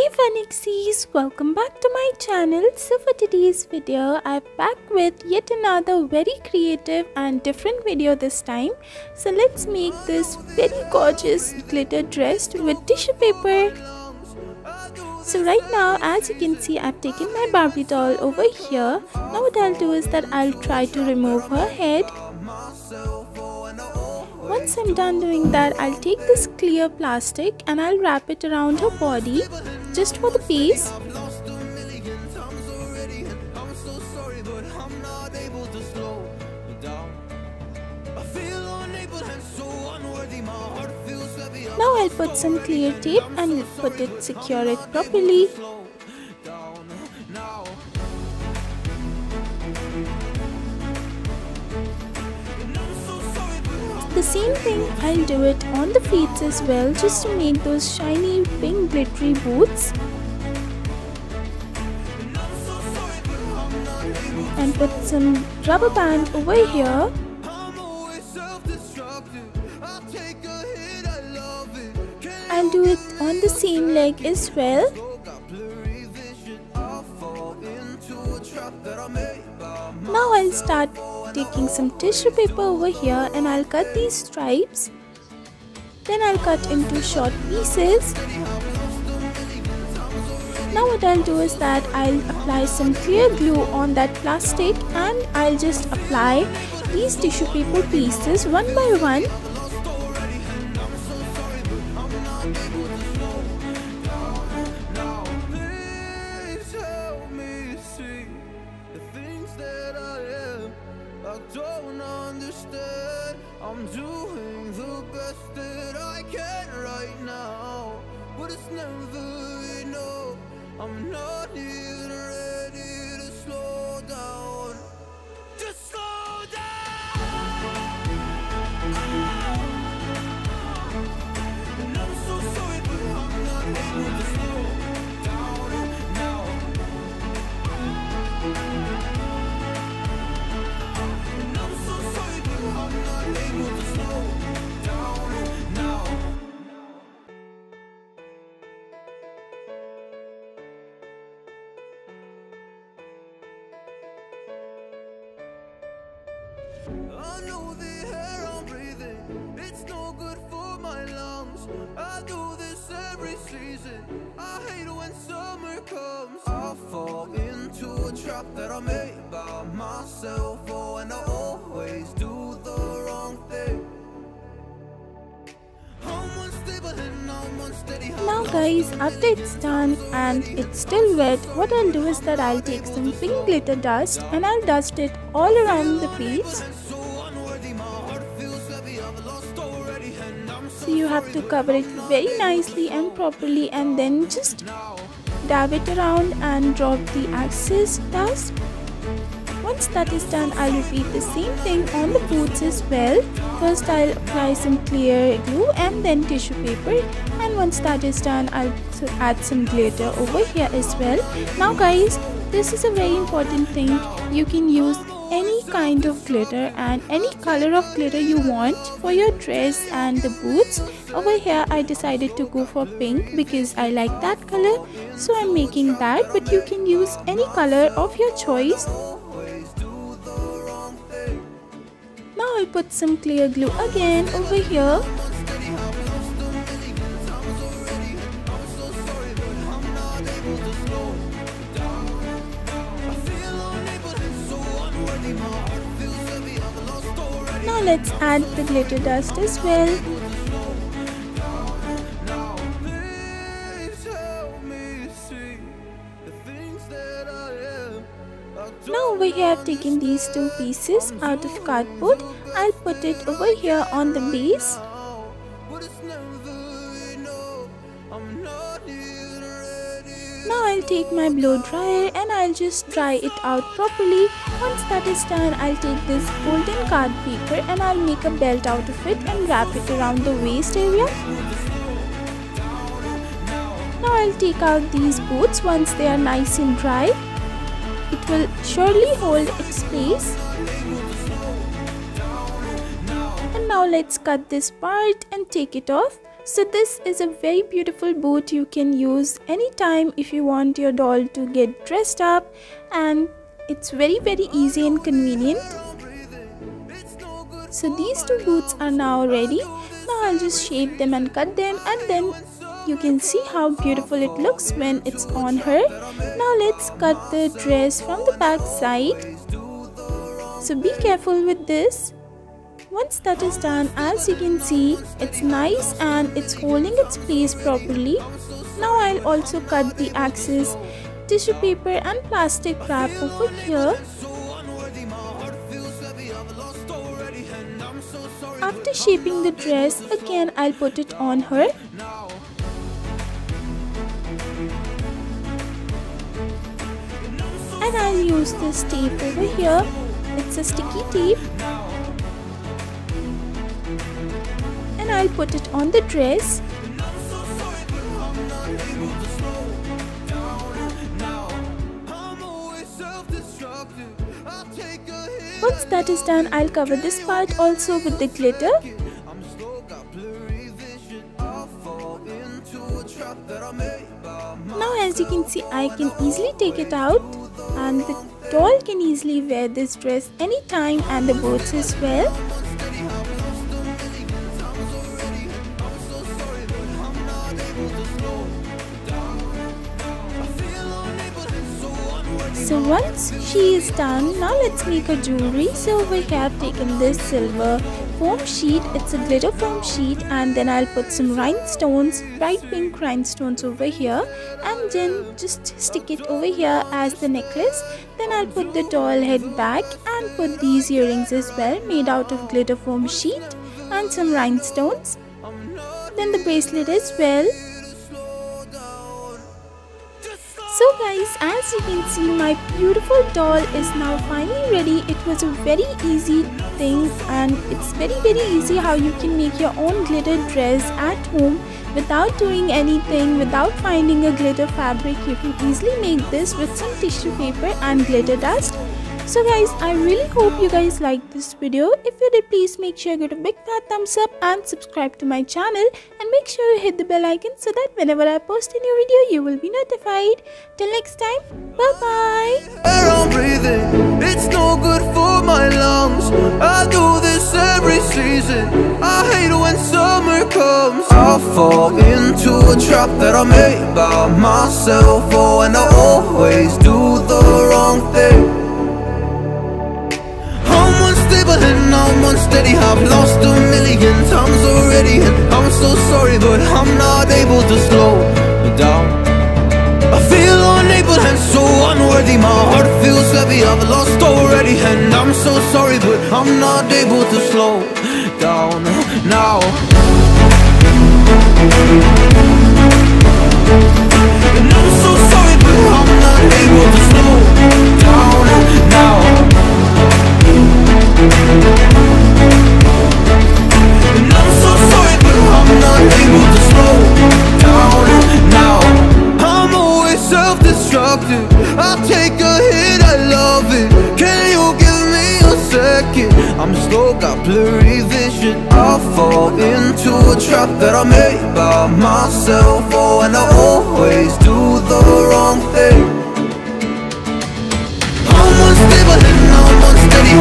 Hey FunXies, welcome back to my channel. So for today's video, I'm back with yet another very creative and different video this time. So let's make this very gorgeous glitter dress with tissue paper. So right now, as you can see, I've taken my Barbie doll over here. Now what I'll do is that I'll try to remove her head. Once I'm done doing that, I'll take this clear plastic and I'll wrap it around her body just for the base. Now I'll put some clear tape and secure it properly. The same thing I'll do it on the feet as well, just to make those shiny pink glittery boots. And put some rubber band over here. I'll do it on the same leg as well. Now I'll start taking some tissue paper over here and I'll cut these stripes. Then I'll cut into short pieces. Now what I'll do is that I'll apply some clear glue on that plastic and I'll just apply these tissue paper pieces one by one. I don't understand. I'm doing the best that I can right now, but it's never enough. I'm not even ready to slow down. Just slow down. And I'm so sorry, but I'm not able to slow down now. I know the air I'm breathing, it's no good for my lungs. I do this every season, I hate when summer comes. I fall into a trap that I made by myself. Oh, and I always do the wrong thing. I'm unstable and I'm unsteady. Now guys, after it's done and it's still wet, what I'll do is that I'll take some pink glitter dust and I'll dust it all around the piece. So you have to cover it very nicely and properly and then just dab it around and drop the excess dust. Once that is done, I'll repeat the same thing on the boots as well. First I'll apply some clear glue and then tissue paper, and once that is done, I'll add some glitter over here as well. Now guys, this is a very important thing. You can use any kind of glitter and any color of glitter you want for your dress and the boots. Over here I decided to go for pink because I like that color, so I'm making that, but you can use any color of your choice. Now I'll put some clear glue again over here. Now let's add the glitter dust as well. Now over here I've taken these two pieces out of cardboard. I'll put it over here on the base. Now I'll take my blow dryer and I'll just dry it out properly. Once that is done, I'll take this golden card paper and I'll make a belt out of it and wrap it around the waist area. Now I'll take out these boots once they are nice and dry. It will surely hold its place. And now let's cut this part and take it off. So this is a very beautiful boot you can use anytime if you want your doll to get dressed up, and it's very easy and convenient. So these two boots are now ready. Now I'll just shape them and cut them, and then you can see how beautiful it looks when it's on her. Now let's cut the dress from the back side. So be careful with this. Once that is done, as you can see, it's nice and it's holding its place properly. Now I'll also cut the axis, tissue paper and plastic wrap over here. After shaping the dress, again I'll put it on her. And I'll use this tape over here. It's a sticky tape. And I'll put it on the dress. Once that is done, I'll cover this part also with the glitter. Now as you can see, I can easily take it out, and the doll can easily wear this dress anytime, and the boots as well. So once she is done, now let's make her jewelry. So over here I've taken this silver foam sheet. It's a glitter foam sheet, and then I'll put some rhinestones, bright pink rhinestones over here, and then just stick it over here as the necklace. Then I'll put the doll head back and put these earrings as well, made out of glitter foam sheet and some rhinestones. Then the bracelet as well. So guys, as you can see, my beautiful doll is now finally ready. It was a very easy thing, and it's very easy how you can make your own glitter dress at home without doing anything, without finding a glitter fabric. You can easily make this with some tissue paper and glitter dust. So guys, I really hope you guys liked this video. If you did, please make sure you give it a big fat thumbs up and subscribe to my channel, and make sure you hit the bell icon so that whenever I post a new video, you will be notified. Till next time, bye bye. Air I'm breathing, it's no good for my lungs. I do this every season. I hate when summer comes. I fall into a trap that I made by myself. Oh, and I always do the wrong thing. And I'm unsteady, I've lost a million times already, and I'm so sorry, but I'm not able to slow down. I feel unable and so unworthy, my heart feels heavy, I've lost already, and I'm so sorry, but I'm not able to slow down now. And I'm so sorry, but I'm not able to slow down now. And I'm so sorry, but I'm not able to slow down now. I'm always self-destructive, I take a hit, I love it. Can you give me a second? I'm slow, got blurry vision. I fall into a trap that I made by myself. Oh, and I always do the wrong thing. I'm unstable and I'm unsteady,